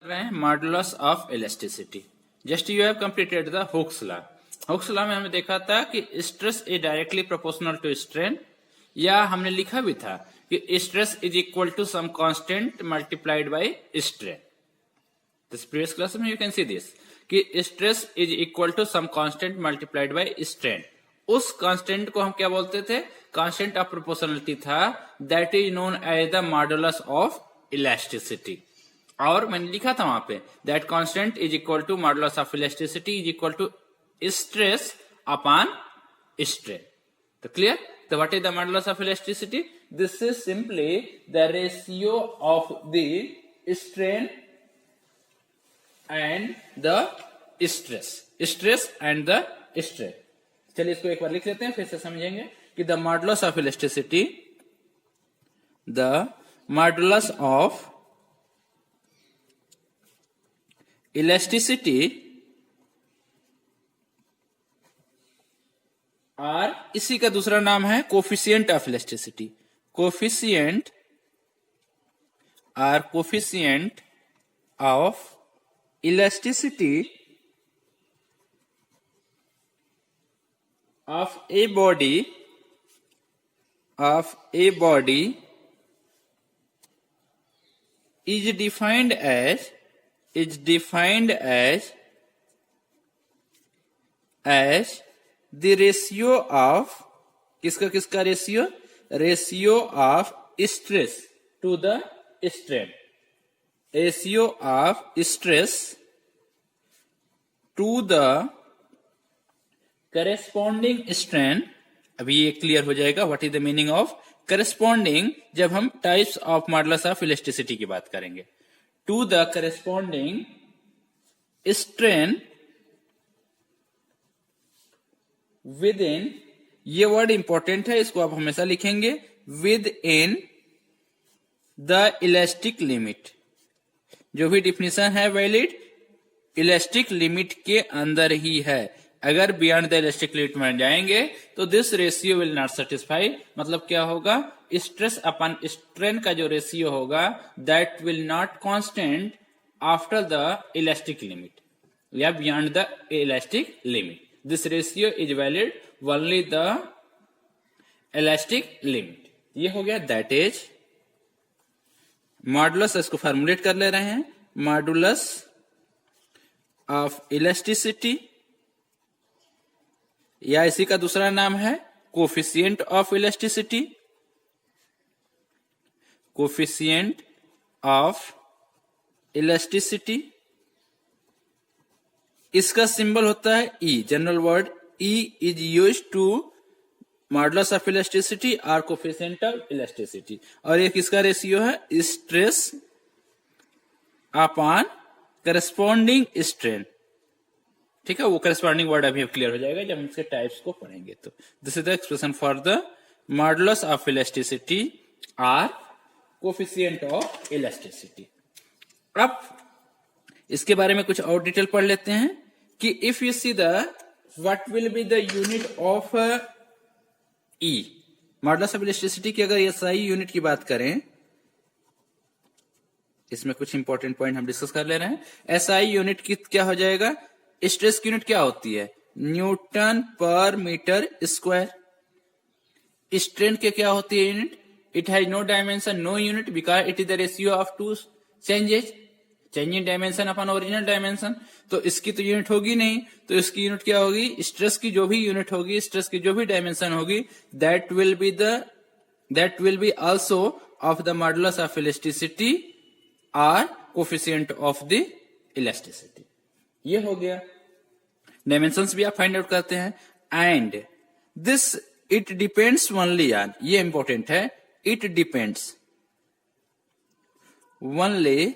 रहे हैं modulus of elasticity. Just you have completed the Hooke's law. Hooke's law में हमने देखा था कि stress is directly proportional to strain, या हमने लिखा भी था कि stress is equal to some constant multiplied by strain. This previous class में यू कैन सी दिस कि stress is equal to some constant multiplied by strain. उस constant को हम क्या बोलते थे? कांस्टेंट ऑफ प्रोपोर्शनलिटी था, that is known as the modulus of elasticity. और मैंने लिखा था वहां पे that constant is equal to modulus of elasticity is equal to stress upon strain. तो क्लियर? तो what is the modulus of elasticity? This is simply the ratio of the strain and the stress and the strain. चलिए इसको एक बार लिख लेते हैं, फिर से समझेंगे कि the modulus of elasticity, the modulus of elasticity और इसी का दूसरा नाम है कोफिशिएंट ऑफ इलास्टिसिटी। कोफिशिएंट और coefficient of elasticity of a body is defined as the ratio of किसका ratio of stress to the strain. Ratio of stress to the corresponding strain. अभी ये क्लियर हो जाएगा what is the meaning of corresponding जब हम types of modulus of elasticity की बात करेंगे। To the corresponding strain within, ये वर्ड इंपॉर्टेंट है, इसको आप हमेशा लिखेंगे, within the elastic limit. जो भी डिफिनेशन है वैलिड इलास्टिक लिमिट के अंदर ही है। अगर बियॉन्ड द इलास्टिक लिमिट में जाएंगे तो this ratio will not satisfy. मतलब क्या होगा? स्ट्रेस अपॉन स्ट्रेन का जो रेशियो होगा that will not constant after the elastic limit या beyond the elastic limit. This ratio is valid only the elastic limit. ये हो गया, दैट इज मॉडुलस। इसको फॉर्मुलेट कर ले रहे हैं, मॉडुलस ऑफ इलास्टिसिटी, या इसी का दूसरा नाम है coefficient of elasticity. Coefficient of elasticity, इसका सिंबल होता है E. General word E is used to modulus of elasticity और कोफिशिएंट ऑफ इलास्टिसिटी। और ये किसका रेशियो है? Stress upon corresponding strain. ठीक है, वो करस्पॉन्डिंग वर्ड अभी क्लियर हो जाएगा जब हम इसके टाइप्स को पढ़ेंगे। तो this is the expression for the modulus of elasticity और कोफिशिएंट ऑफ इलास्टिसिटी। अब इसके बारे में कुछ और डिटेल पढ़ लेते हैं कि if you see the what will be the unit of E. Modulus of elasticity की अगर एसआई यूनिट की बात करें, इसमें कुछ इंपॉर्टेंट पॉइंट हम डिस्कस कर ले रहे हैं। एसआई यूनिट की क्या हो जाएगा? स्ट्रेस की यूनिट क्या होती है? न्यूटन पर मीटर स्क्वायर। स्ट्रेन के क्या होती है unit? It has no dimension, no unit, because it is the ratio of two changes, change in dimension upon original dimension. तो इसकी तो यूनिट होगी नहीं, तो इसकी यूनिट क्या होगी? स्ट्रेस की जो भी यूनिट होगी, स्ट्रेस की जो भी डायमेंशन होगी, that will be also of the modulus of elasticity और कोफिशिएंट ऑफ द इलास्टिसिटी। ये हो गया। डायमेंशंस भी आप फाइंड आउट करते हैं। And this it depends only on, ये इंपॉर्टेंट है, it depends only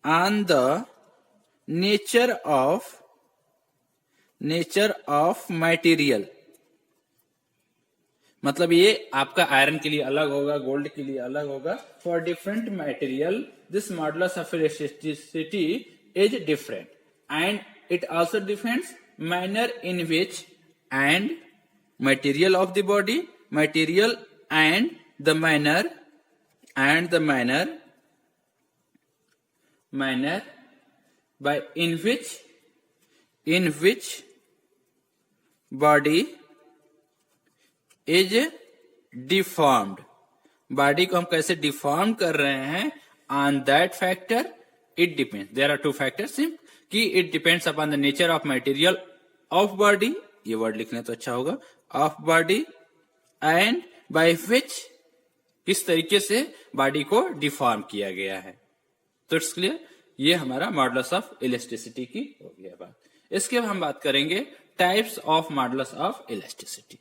on the nature of material. मतलब ये आपका आयरन के लिए अलग होगा, गोल्ड के लिए अलग होगा। For different material this modulus of elasticity is different, and it also depends manner in which and material of the body, material and the manner manner by in which body is deformed. Body को हम कैसे deform कर रहे हैं, on that factor it depends. There are two factors कि it depends upon the nature of material of body, ये word लिखने तो अच्छा होगा, of body, and by which, किस तरीके से बॉडी को डिफॉर्म किया गया है. तो इट्स क्लियर, ये हमारा मॉडुलस ऑफ इलास्टिसिटी की हो गया बात. इसके बाद हम बात करेंगे types of modulus of elasticity.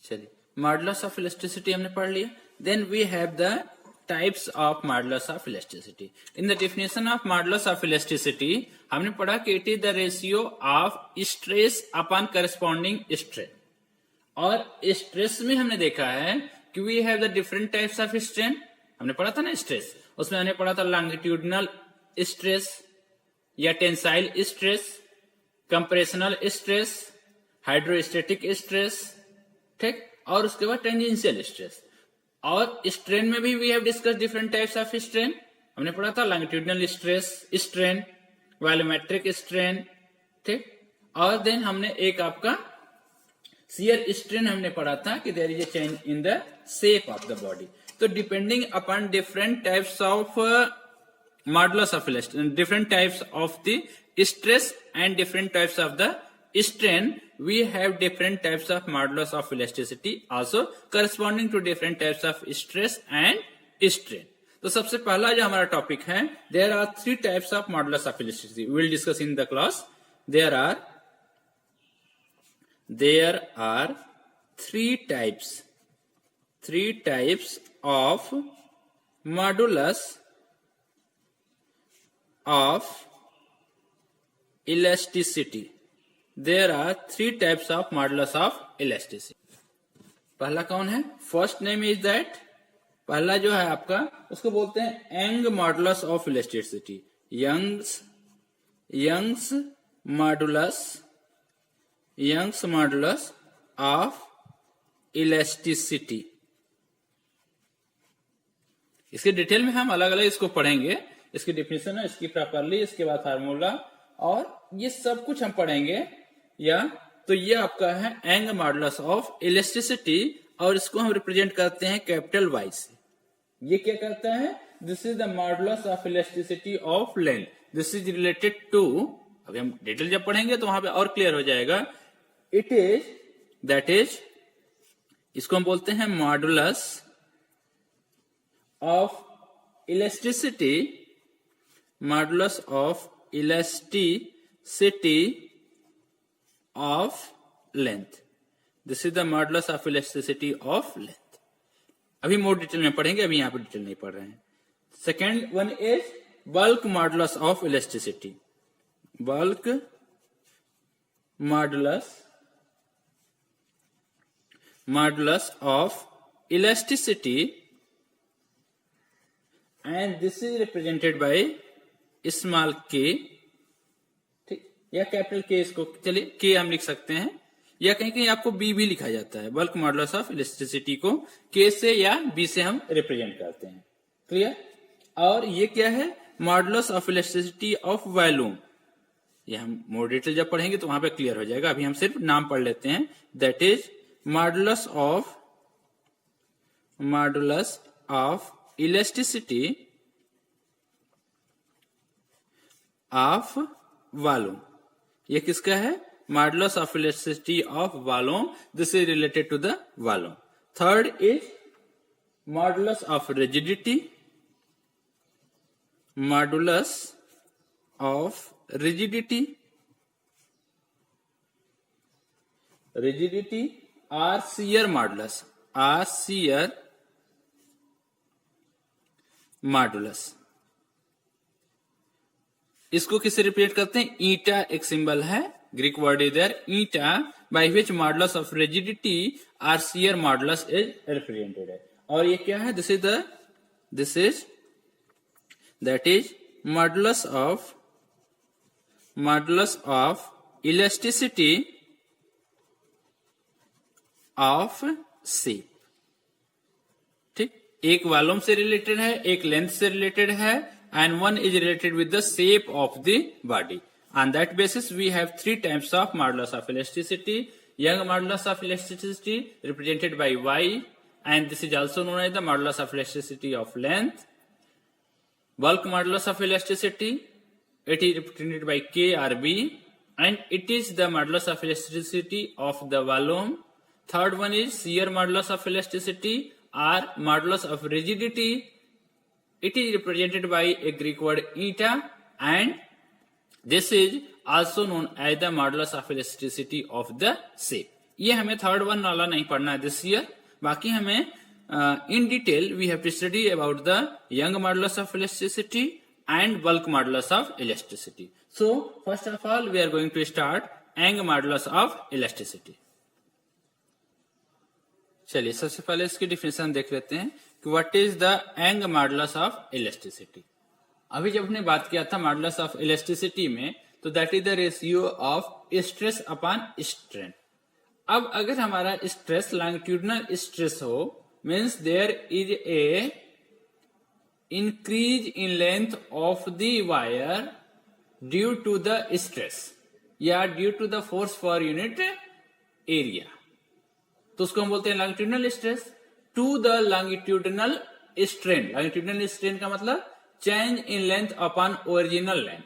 चलिए, मॉडुलस ऑफ इलास्टिसिटी हमने पढ़ लिया. Then we have the types of modulus of elasticity. In the definition of modulus of elasticity हमने पढ़ा कि it is the ratio of stress upon corresponding strain. और stress में हमने देखा है कि we have the different types of strain. हमने पढ़ा था ना स्ट्रेस, उसमें हमने पढ़ा था लॉन्गिट्यूडिनल स्ट्रेस या tensile stress, compressional stress, hydrostatic stress, ठीक, और उसके बाद टेंजेंशियल स्ट्रेस. और स्ट्रेन में भी we have discuss different types of strain. हमने पढ़ा था longitudinal stress strain, volumetric strain, ठीक. और देन हमने एक आपका शियर स्ट्रेन हमने पढ़ा था कि there is a change in the shape of the body. तो depending upon different types of modulus of elasticity, different types of the stress and different types of the strain, we have different types of modulus of elasticity also corresponding to different types of stress and strain. तो सबसे पहला जो हमारा topic है, there are three types of modulus of elasticity. We will discuss in the class. There are three types of modulus of elasticity. There are three types of modulus of elasticity. पहला कौन है? First name is that, पहला जो है आपका उसको बोलते हैं Young modulus of elasticity. Young's modulus of elasticity. इसके डिटेल में हम अलग अलग इसको पढ़ेंगे, इसकी डिफिनेशन है, इसकी प्रॉपर्ली, इसके बाद फार्मूला, और ये सब कुछ हम पढ़ेंगे. या तो ये आपका है यंग मॉडुलस ऑफ इलास्टिसिटी, और इसको हम रिप्रेजेंट करते हैं कैपिटल वाई से. ये क्या करता है? This is the modulus of elasticity of length. This is related to, अभी हम डिटेल जब पढ़ेंगे तो वहां पे और क्लियर हो जाएगा. इट इज, दैट इज, इसको हम बोलते हैं modulus of elasticity, modulus of elasticity of length. This is the modulus of elasticity of length. अभी मोर डिटेल में पढ़ेंगे, अभी यहां पर डिटेल नहीं पढ़ रहे हैं. Second one is bulk modulus of elasticity. Bulk modulus of elasticity, and this is represented by small के, ठीक, या कैपिटल के. इसको चलिए के हम लिख सकते हैं, या कहीं कहीं आपको बी भी लिखा जाता है. बल्क मॉडुलस ऑफ इलास्टिसिटी को के से या बी से हम रिप्रेजेंट करते हैं. क्लियर? और ये क्या है? Modulus of elasticity of volume. ये हम मोर डिटेल जब पढ़ेंगे तो वहां पे क्लियर हो जाएगा. अभी हम सिर्फ नाम पढ़ लेते हैं. That is modulus of elasticity of volume. ये किसका है? Modulus of elasticity of volume. This is related to the volume. Third is modulus of rigidity. Modulus of rigidity or shear modulus, इसको किससे रिप्रेजेंट करते हैं? ईटा एक symbol है, Greek word is there, eta, by which modulus of rigidity or shear modulus is represented है. और ये क्या है? This is that is modulus of elasticity of shape. ठीक, एक वॉल्यूम से रिलेटेड है, एक लेंथ से रिलेटेड है, and one is related with the shape of the body. On that basis, we have three types of modulus of elasticity. Young modulus of elasticity represented by Y, and this is also known as the modulus of elasticity of length. Bulk modulus of elasticity, it is represented by K or B, and it is the modulus of elasticity of the volume. Third one is shear modulus of elasticity or modulus of rigidity. It is represented by a Greek word eta, and this is also known as the modulus of elasticity of the shape. ये हमें third one वाला नहीं पढ़ना है this year, बाकी हमें in detail we have to study about the young modulus of elasticity and bulk modulus of elasticity. So first of all we are going to start young modulus of elasticity. चलिए सबसे पहले इसकी definition देख लेते हैं कि what is the Young modulus of elasticity. अभी जब हमने बात किया था मॉडुलस ऑफ इलास्टिसिटी में, तो that is the ratio of stress upon strain. अब अगर हमारा स्ट्रेस लॉन्गिट्यूडिनल स्ट्रेस हो, means there is a increase in length of the wire due to the stress या due to the force per unit area, तो उसको हम बोलते हैं longitudinal stress. To the longitudinal strain, longitudinal strain का मतलब change in length upon original length.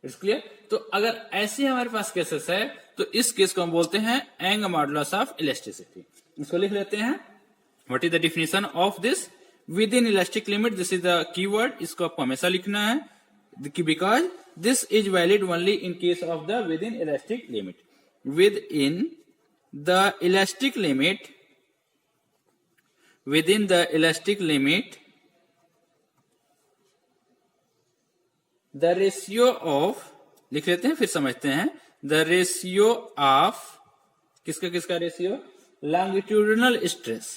It's clear. तो अगर ऐसे हमारे पास केसेस है तो इस केस को हम बोलते हैं यंग मॉडुलस ऑफ इलास्टिसिटी. इसको लिख लेते हैं. What is the definition of this? With in elastic limit, this is the keyword. इसको आपको हमेशा लिखना है because this is valid only in case of the with in elastic limit. With in the elastic limit, within the elastic limit, the ratio of, लिख लेते हैं फिर समझते हैं, the ratio of किसका किसका ratio? longitudinal stress,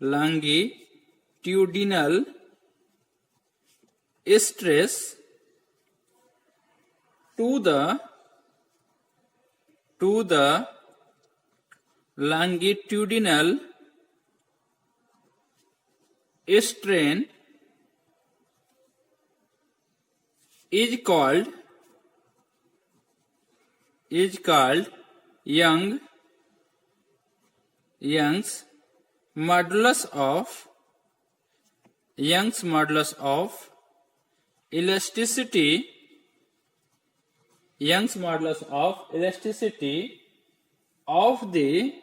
longitudinal stress to the longitudinal strain is called Young's modulus of elasticity. Young's modulus of elasticity of the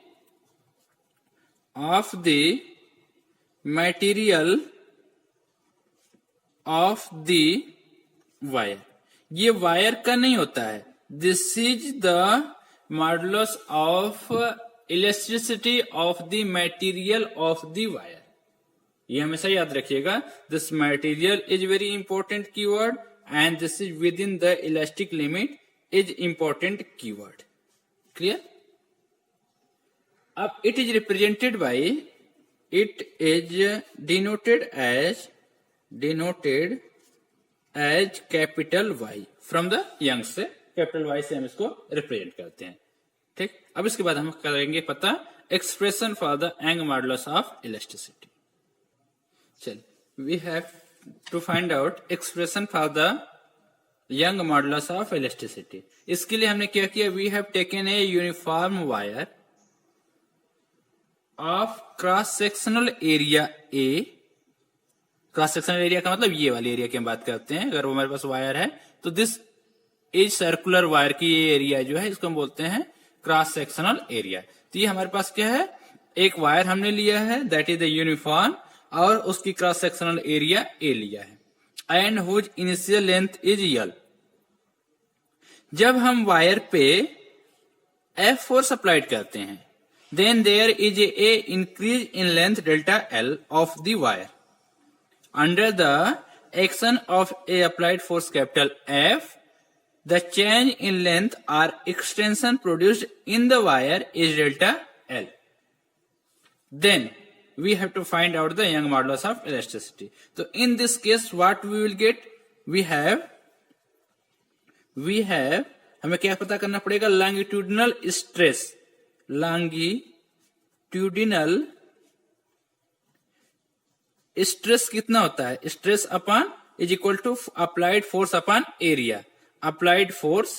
material of the wire. ये wire का नहीं होता है. This is the modulus of elasticity of the material of the wire. ये हमेशा याद रखिएगा. This material is very important keyword and this is with in the elastic limit is important keyword. Clear. अब it is represented by, it is denoted as capital Y. From the Young से capital Y से हम इसको represent करते हैं. ठीक. अब इसके बाद हम करेंगे पता expression for the Young modulus of elasticity. चल, we have to find out expression for the Young modulus of elasticity. इसके लिए हमने क्या किया? We have taken a uniform wire of cross sectional area A. Cross sectional area का मतलब ये वाले एरिया की हम बात करते हैं. अगर वो हमारे पास वायर है तो दिस इज सर्कुलर वायर की ये एरिया जो है इसको हम बोलते हैं क्रॉस सेक्शनल एरिया. तो ये हमारे पास क्या है? एक वायर हमने लिया है दैट इज द यूनिफॉर्म और उसकी क्रॉस सेक्शनल एरिया ए लिया है and whose initial length is L. जब हम वायर पे F फोर्स अप्लाइड करते हैं, then there is a increase in length delta L of the wire. Under the action of a applied force capital F, the change in length or extension produced in the wire is delta L. Then we have to find out the Young modulus of elasticity. So in this case what we will get? We have हमें क्या पता करना पड़ेगा? longitudinal stress. longitudinal stress कितना होता है? Stress upon is equal to applied force upon area. Applied force,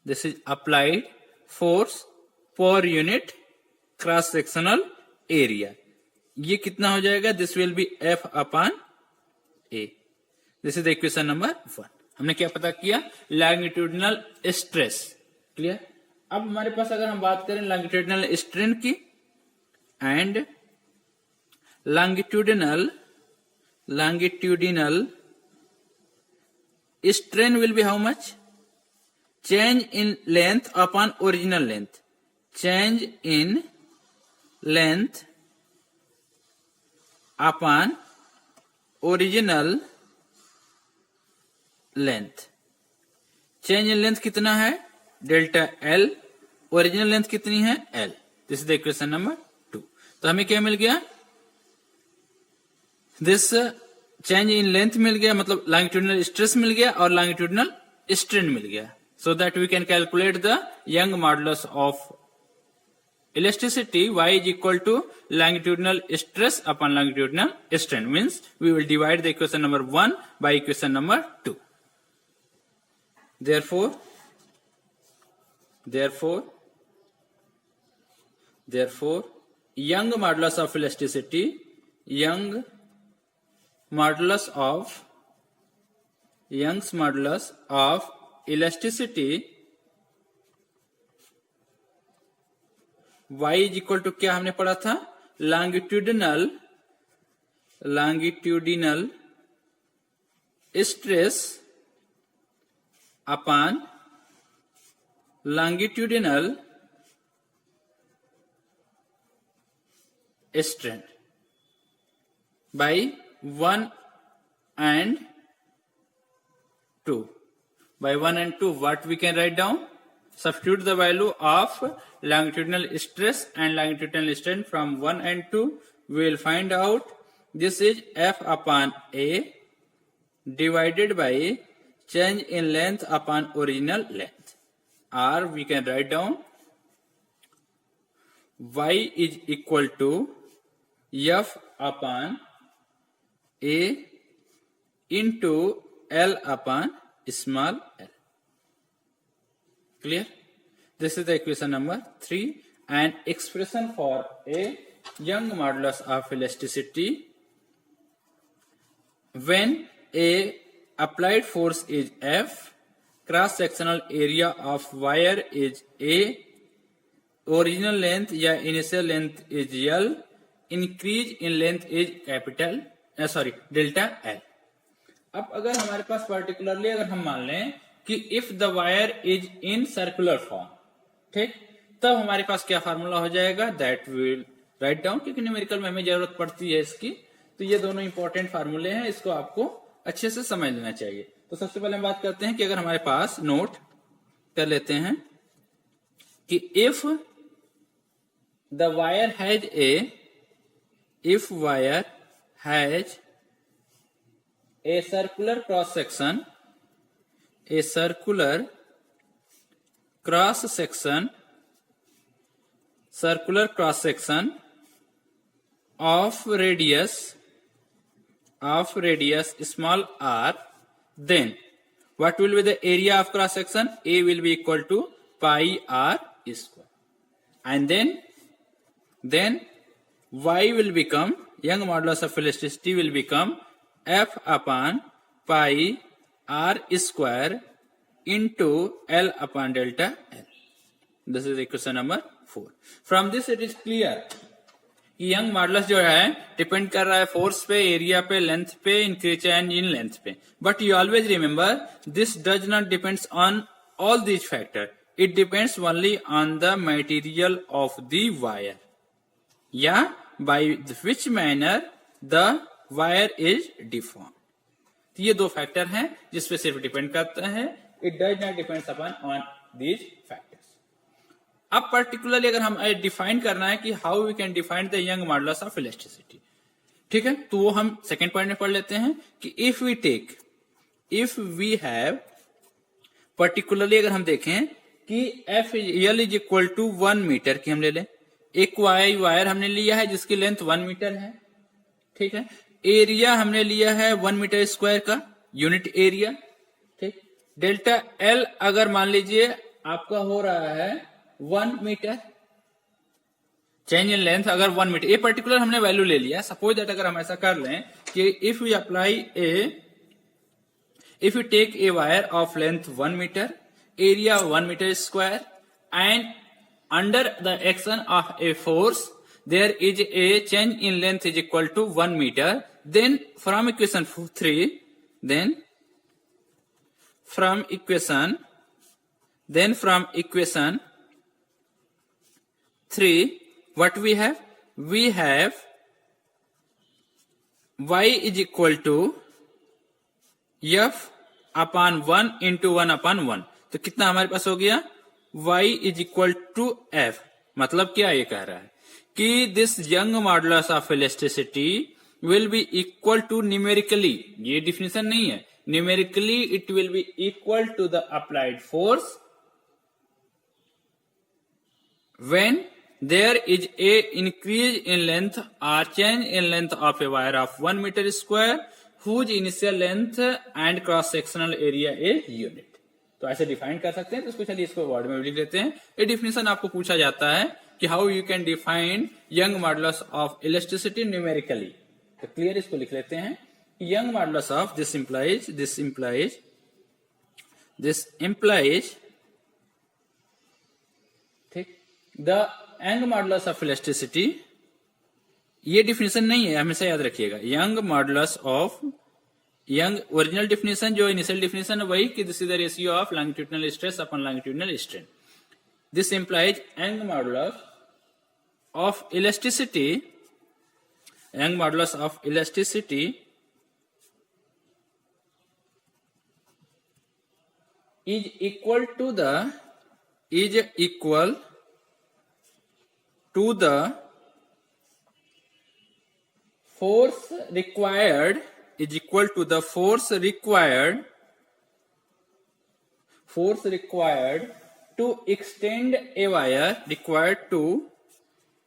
this is applied force per unit cross sectional area. ये कितना हो जाएगा? This will be F upon A. This is the equation number 1. हमने क्या पता किया? Longitudinal stress. Clear? अब हमारे पास अगर हम बात करें लॉन्गिट्यूडिनल स्ट्रेन की, and longitudinal strain will be how much? Change in length upon original length. Change in length upon original length. Change in length कितना है? Delta L. ओरिजिनल लेंथ कितनी है? L. This is the equation number 2. तो हमें क्या मिल गया? This change in length मिल गया, मतलब लॉन्गिट्यूडिनल स्ट्रेस मिल गया और लॉन्गिट्यूडिनल स्ट्रेन मिल गया. So that we can calculate the Young modulus of elasticity. y is equal to longitudinal stress upon longitudinal strain. Means we will divide the equation number 1 by equation number 2. Therefore, Young modulus of elasticity, Young's modulus of elasticity y is equal to क्या हमने पढ़ा था? longitudinal stress upon longitudinal strain by 1 and 2. By 1 and 2, what we can write down? Substitute the value of longitudinal stress and longitudinal strain from 1 and 2. We will find out this is F upon A divided by change in length upon original length. Or we can write down y is equal to F upon A into L upon small l. Clear? This is the equation number 3, and expression for a young modulus of elasticity when a applied force is F, cross sectional area of wire is A, original length या initial length is L, increase in length is delta L. अब अगर हमारे पास particularly अगर हम मान लें कि if the wire is in circular form, ठीक, तब हमारे पास क्या फार्मूला हो जाएगा? दैट विल राइट डाउन, क्योंकि न्यूमेरिकल में हमें जरूरत पड़ती है इसकी. तो ये दोनों इंपॉर्टेंट फार्मूले हैं, इसको आपको अच्छे से समझ लेना चाहिए. तो सबसे पहले हम बात करते हैं कि अगर हमारे पास नोट कर लेते हैं कि if the wire has a circular cross section of radius small r, then what will be the area of cross section? A will be equal to pi r square, and then y will become, young modulus of elasticity will become F upon pi r square into L upon delta L. This is equation number 4. From this it is clear कि young modulus जो है depend कर रहा है force पे, area पे, length पे, increase change in length पे. But you always remember this does not depends on all these factor. It depends only on the material of the wire या by which manner the wire is deform. तो ये दो factor हैं जिसपे सिर्फ depend करता है. It does not depends upon on these factors. अब पर्टिकुलरली अगर हम डिफाइन करना है कि how we can define the Young modulus of elasticity, ठीक है, तो वो हम सेकेंड पॉइंट में पढ़ लेते हैं कि इफ वी हैव पर्टिकुलरली अगर हम देखें कि F L is equal to 1 metre की हम ले लें. एक वायर हमने लिया है जिसकी लेंथ 1 मीटर है, ठीक है. एरिया हमने लिया है 1 मीटर स्क्वायर का यूनिट एरिया, ठीक। डेल्टा एल अगर मान लीजिए आपका हो रहा है 1 मीटर, चेंज इन लेंथ अगर 1 मीटर, ये पर्टिकुलर हमने वैल्यू ले लिया। सपोज दैट अगर हम ऐसा कर लें कि if you apply if you take a wire of length 1 meter, area 1 meter square, and under the action of a force there is a change in length is equal to 1 meter, then from equation 3 from equation 3 what we have y is equal to f upon 1 into 1 upon 1। तो कितना हमारे पास हो गया, y is equal to f। मतलब क्या ये कह रहा है कि this Young modulus of elasticity will be equal to numerically, ये डिफिनेशन नहीं है, numerically it will be equal to the applied force when there is a increase in length or change in length of a wire of 1 meter square whose initial length and cross sectional area is unit। तो ऐसे define कर सकते हैं। तो इसको चलिए इसको word में लिख लेते हैं। ये डिफिनेशन आपको पूछा जाता है कि how you can define Young modulus of elasticity numerically. तो क्लियर इसको लिख लेते हैं। Young modulus of this implies ठीक the Young modulus of elasticity, ये डिफिनेशन नहीं है, हमेशा याद रखिएगा। Young modulus of, Young original definition जो इनिशियल डिफिनेशन है वही कि this is the ratio of longitudinal stress upon longitudinal strain. This implies Young modulus of elasticity, Young modulus of elasticity is equal to the force required, is equal to the force required to extend a wire, required to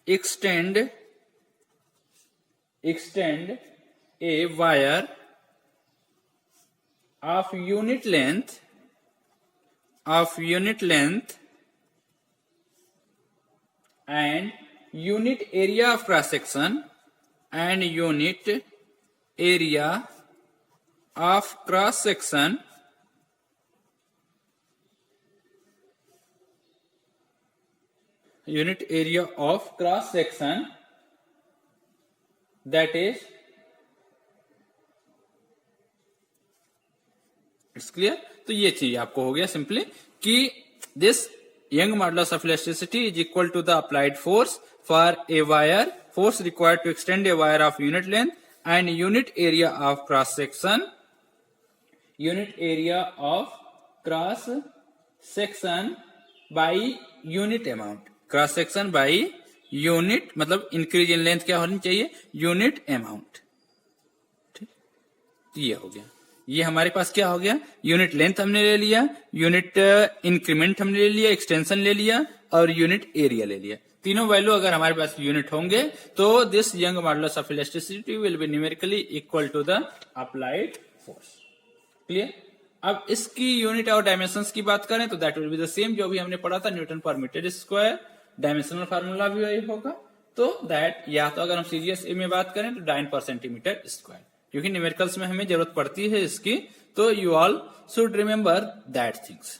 extend a wire of unit length and unit area of cross section and unit area of cross section that is, it's clear. तो ये चीज आपको हो गया simply कि this Young modulus of elasticity is equal to the applied force for a wire, force required to extend a wire of unit length and unit area of cross section by unit amount. Cross section by unit मतलब increase in length क्या होनी चाहिए, unit amount. ठीक, ये हो गया। ये हमारे पास क्या हो गया, यूनिट लेंथ हमने ले लिया, यूनिट इंक्रीमेंट हमने ले लिया, एक्सटेंशन ले लिया और यूनिट एरिया ले लिया। तीनों वैल्यू अगर हमारे पास यूनिट होंगे तो this Young modulus of elasticity will be numerically equal to the applied force. Clear. अब इसकी यूनिट और डायमेंशंस की बात करें तो that will be the same जो भी हमने पढ़ा था, न्यूटन पर मीटर स्क्वायर। डायमेंशनल फार्मूला भी वही होगा। तो दैट, या तो अगर हम सीरियस ए में बात करें तो 9 पर सेंटीमीटर स्क्वायर, क्योंकि न्यूमेरिकल्स में हमें जरूरत पड़ती है इसकी। तो you all should remember that things.